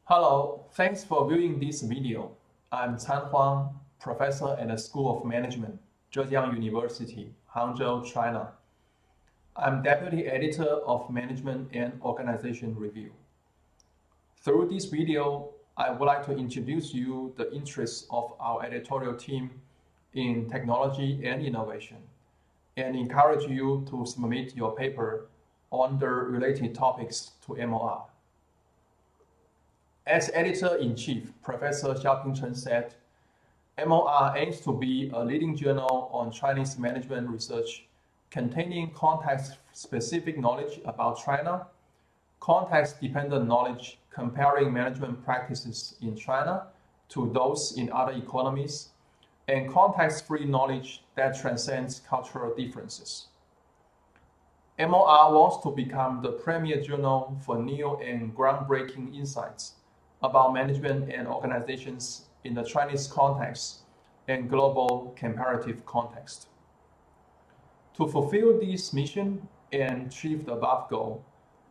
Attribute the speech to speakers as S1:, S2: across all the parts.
S1: Hello, thanks for viewing this video. I'm Huang, professor at the School of Management, Zhejiang University, Hangzhou, China. I'm deputy editor of Management and Organization Review. Through this video, I would like to introduce you the interests of our editorial team in technology and innovation, and encourage you to submit your paper on the related topics to MOR. As editor-in-chief, Professor Xiaoping Chen said, MOR aims to be a leading journal on Chinese management research containing context-specific knowledge about China, context-dependent knowledge comparing management practices in China to those in other economies, and context-free knowledge that transcends cultural differences. MOR wants to become the premier journal for new and groundbreaking insights about management and organizations in the Chinese context and global comparative context. To fulfill this mission and achieve the above goal,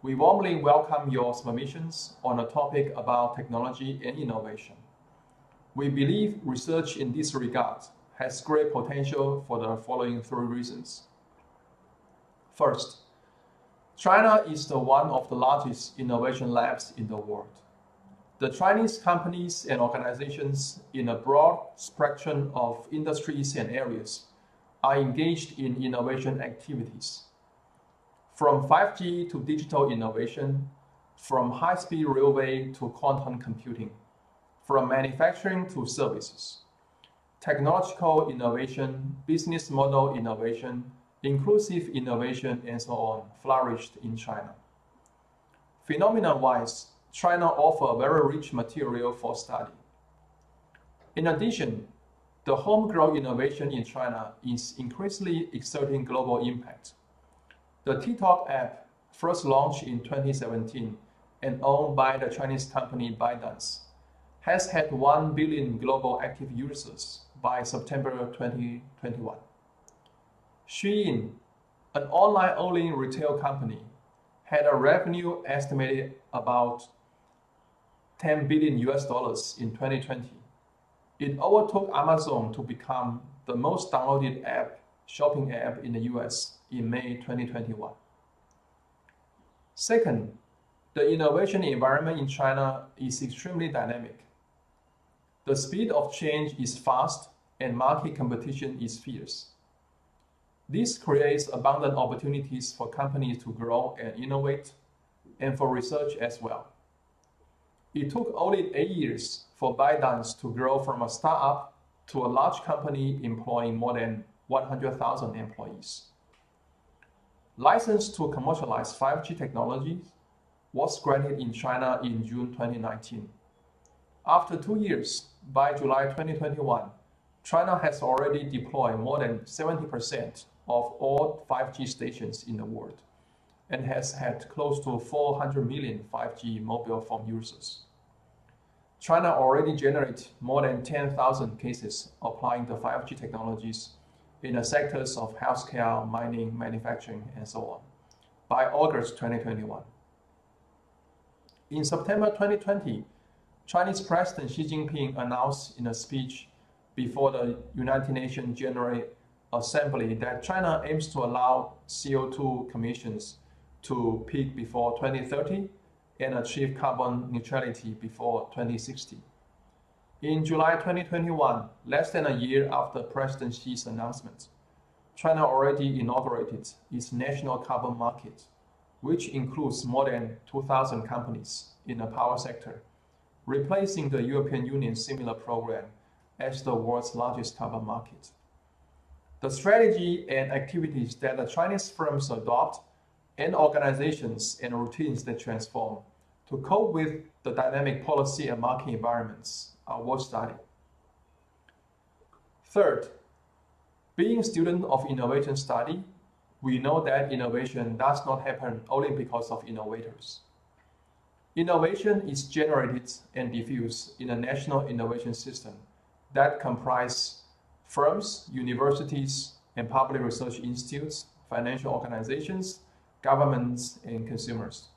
S1: we warmly welcome your submissions on a topic about technology and innovation. We believe research in this regard has great potential for the following three reasons. First, China is one of the largest innovation labs in the world. The Chinese companies and organizations in a broad spectrum of industries and areas are engaged in innovation activities. From 5G to digital innovation, from high-speed railway to quantum computing, from manufacturing to services. Technological innovation, business model innovation, inclusive innovation, and so on flourished in China. Phenomenon-wise, China offers very rich material for study. In addition, the homegrown innovation in China is increasingly exerting global impact. The TikTok app, first launched in 2017 and owned by the Chinese company ByteDance, has had 1 billion global active users by September 2021. Shein, an online-only retail company, had a revenue estimated about $10 billion in 2020. It overtook Amazon to become the most downloaded shopping app in the US in May 2021. Second, the innovation environment in China is extremely dynamic. The speed of change is fast and market competition is fierce. This creates abundant opportunities for companies to grow and innovate, and for research as well. It took only 8 years for ByteDance to grow from a startup to a large company employing more than 100,000 employees. License to commercialize 5G technology was granted in China in June 2019. After 2 years, by July 2021, China has already deployed more than 70% of all 5G stations in the world, and has had close to 400 million 5G mobile phone users. China already generates more than 10,000 cases applying the 5G technologies in the sectors of healthcare, mining, manufacturing, and so on by August 2021. In September 2020, Chinese President Xi Jinping announced in a speech before the United Nations General Assembly that China aims to allow CO2 emissions to peak before 2030 and achieve carbon neutrality before 2060. In July 2021, less than a year after President Xi's announcement, China already inaugurated its national carbon market, which includes more than 2,000 companies in the power sector, replacing the European Union's similar program as the world's largest carbon market. The strategy and activities that the Chinese firms adopt and organizations and routines that transform to cope with the dynamic policy and market environments are worth studying. Third, being a student of innovation study, we know that innovation does not happen only because of innovators. Innovation is generated and diffused in a national innovation system that comprises firms, universities, and public research institutes, financial organizations, governments, and consumers.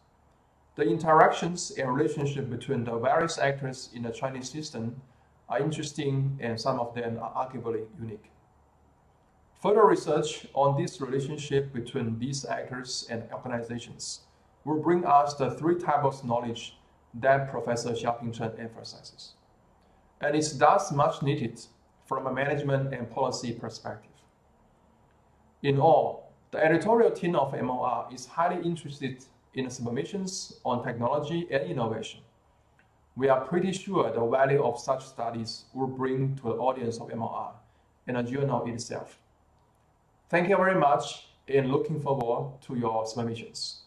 S1: The interactions and relationship between the various actors in the Chinese system are interesting, and some of them are arguably unique. Further research on this relationship between these actors and organizations will bring us the three types of knowledge that Professor Xiaoping Chen emphasizes. And it's thus much needed from a management and policy perspective. In all, the editorial team of MOR is highly interested in submissions on technology and innovation. We are pretty sure the value of such studies will bring to the audience of MOR and the journal itself. Thank you very much, and looking forward to your submissions.